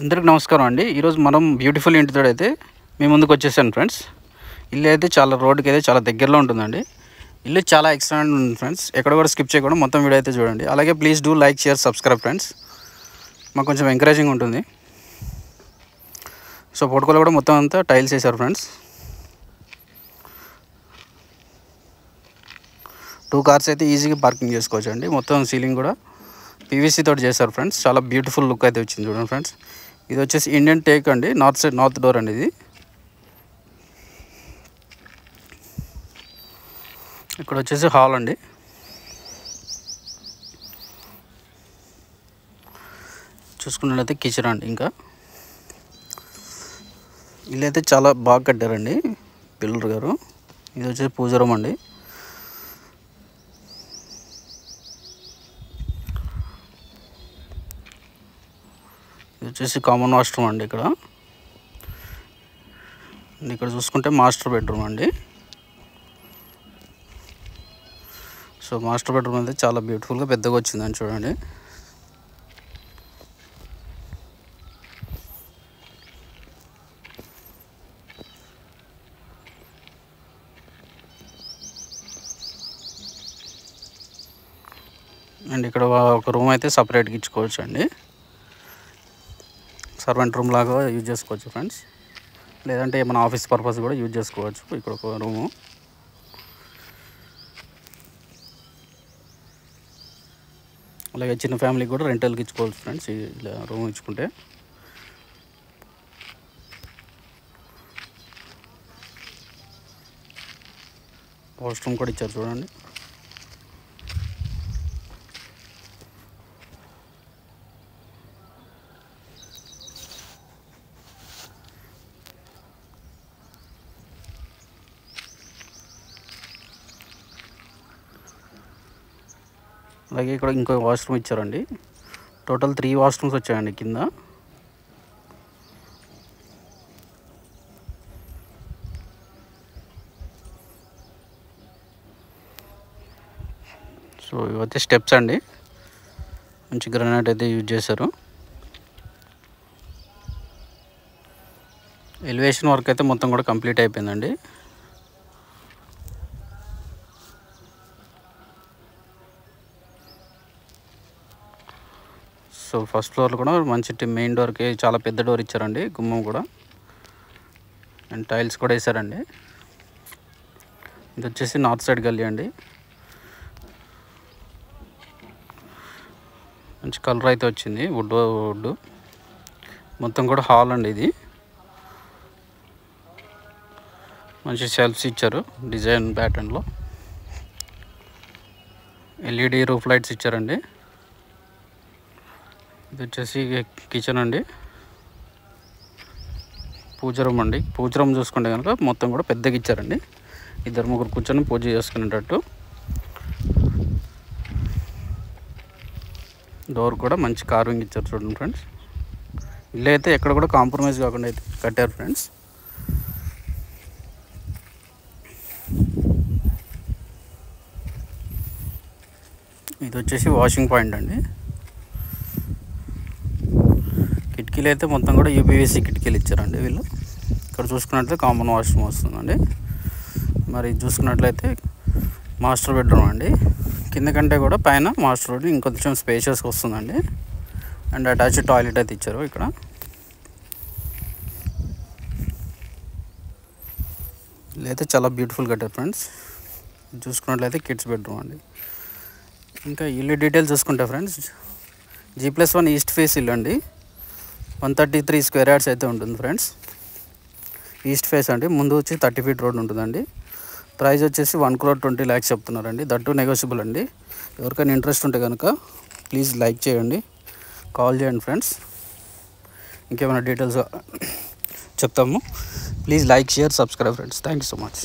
అందరికి నమస్కారం అండి. ఈరోజు మనం బ్యూటిఫుల్ ఇంటితో అయితే మీ ముందుకు వచ్చేసాను ఫ్రెండ్స్. ఇల్లు అయితే చాలా రోడ్డుకి అయితే చాలా దగ్గరలో ఉంటుందండి. ఇల్లు చాలా ఎక్సలెంట్ ఉంది ఫ్రెండ్స్. ఎక్కడ కూడా స్కిప్ చేయకుండా మొత్తం వీడియో అయితే చూడండి. అలాగే please do like, share, subscribe friends. మాకు కొంచెం ఎంకరేజింగ్ ఉంటుంది. సో పోర్టుకోలో కూడా మొత్తం అంతా టైల్స్ వేసారు ఫ్రెండ్స్. 2 కార్స్ అయితే ఈజీగా పార్కింగ్ చేసుకోవచ్చు అండి. మొత్తం సీలింగ్ కూడా పీవీసీ తోటి చేశారు ఫ్రెండ్స్. చాలా బ్యూటిఫుల్ లుక్ అయితే వచ్చింది చూడండి ఫ్రెండ్స్. ఇది వచ్చేసి ఇండియన్ టేక్ అండి, నార్త్ డోర్ అండి. ఇది ఇక్కడ వచ్చేసి హాల్ అండి. చూసుకున్నట్లయితే కిచెన్ అండి. ఇంకా ఇల్లు అయితే చాలా బాగా కట్టారండి బిల్డర్ గారు. ఇది వచ్చేసి పూజ రూమ్ అండి. ఇది వచ్చేసి కామన్ వాష్రూమ్ అండి. ఇక్కడ చూసుకుంటే మాస్టర్ బెడ్రూమ్ అండి. సో మాస్టర్ బెడ్రూమ్ అయితే చాలా బ్యూటిఫుల్గా పెద్దగా వచ్చిందని చూడండి. అండ్ ఇక్కడ ఒక రూమ్ అయితే సపరేట్గా ఇచ్చుకోవచ్చు అండి. సర్వెంట్ రూమ్ లాగా యూజ్ చేసుకోవచ్చు ఫ్రెండ్స్. లేదంటే ఏమైనా ఆఫీస్ పర్పస్ కూడా యూజ్ చేసుకోవచ్చు. ఇక్కడ ఒక రూము. అలాగే చిన్న ఫ్యామిలీకి కూడా రెంటల్కి ఇచ్చుకోవచ్చు ఫ్రెండ్స్. ఇలా రూమ్ ఇచ్చుకుంటే వాష్రూమ్ కూడా ఇచ్చారు చూడండి. అలాగే ఇక్కడ ఇంకో వాష్రూమ్ ఇచ్చారండి. టోటల్ 3 వాష్రూమ్స్ వచ్చాయండి కింద. సో ఇవైతే స్టెప్స్ అండి. మంచి గ్రానైట్ అయితే యూజ్ చేశారు. ఎలివేషన్ వర్క్ అయితే మొత్తం కూడా కంప్లీట్ అయిపోయిందండి. సో ఫస్ట్ ఫ్లోర్లో కూడా మంచి మెయిన్ డోర్కి చాలా పెద్ద డోర్ ఇచ్చారండి, గుమ్మం కూడా. అండ్ టైల్స్ కూడా వేసారండి. ఇది వచ్చేసి నార్త్ సైడ్ గల్లీ అండి. మంచి కలర్ అయితే వచ్చింది, వుడ్. మొత్తం కూడా హాల్ అండి ఇది. మంచి షెల్ఫ్స్ ఇచ్చారు డిజైన్ ప్యాటర్న్లో. ఎల్ఈడి రూఫ్ లైట్స్ ఇచ్చారండి. ఇది వచ్చేసి కిచెన్ అండి. పూజ రూమ్ అండి. పూజ రూమ్ చూసుకుంటే కనుక మొత్తం కూడా పెద్దగా ఇచ్చారండి. 2-3 కూర్చొని పూజ చేసుకునేటట్టు. డోర్ కూడా మంచి కార్వింగ్ ఇచ్చారు చూడండి ఫ్రెండ్స్. ఇల్లు అయితే ఎక్కడ కూడా కాంప్రమైజ్ కాకుండా అయితే కట్టారు ఫ్రెండ్స్. ఇది వచ్చేసి వాషింగ్ పాయింట్ అండి. కిటికీలు అయితే మొత్తం కూడా యూపీవీసీ కిటికీలు ఇచ్చారండి వీళ్ళు. ఇక్కడ చూసుకున్నట్లయితే కామన్ వాష్రూమ్ వస్తుందండి. మరి చూసుకున్నట్లయితే మాస్టర్ బెడ్రూమ్ అండి. కింద కంటే కూడా పైన మాస్టర్ బెడ్రూమ్ ఇంకొంచెం స్పేషియస్గా వస్తుందండి. అండ్ అటాచ్డ్ టాయిలెట్ అయితే ఇచ్చారు ఇక్కడ. ఇదైతే చాలా బ్యూటిఫుల్ కట్టారు ఫ్రెండ్స్. చూసుకున్నట్లయితే కిడ్స్ బెడ్రూమ్ అండి. ఇంకా ఇల్లు డీటెయిల్స్ చూసుకుంటే ఫ్రెండ్స్, G+1 ఈస్ట్ ఫేస్ ఇల్లు అండి. 133 స్క్వేర్ యార్డ్స్ అయితే ఉంటుంది ఫ్రెండ్స్. ఈస్ట్ ఫేస్ అండి. ముందు వచ్చి 30 ఫీట్ రోడ్ ఉంటుందండి. ప్రైస్ వచ్చేసి 1,20,00,000 చెప్తున్నారండి. దట్టు నెగోషియబుల్ అండి. ఎవరికైనా ఇంట్రెస్ట్ ఉంటే కనుక ప్లీజ్ లైక్ చేయండి, కాల్ చేయండి ఫ్రెండ్స్. ఇంకేమైనా డీటెయిల్స్ చెప్తాము. Please like, share, subscribe friends. Thank you so much.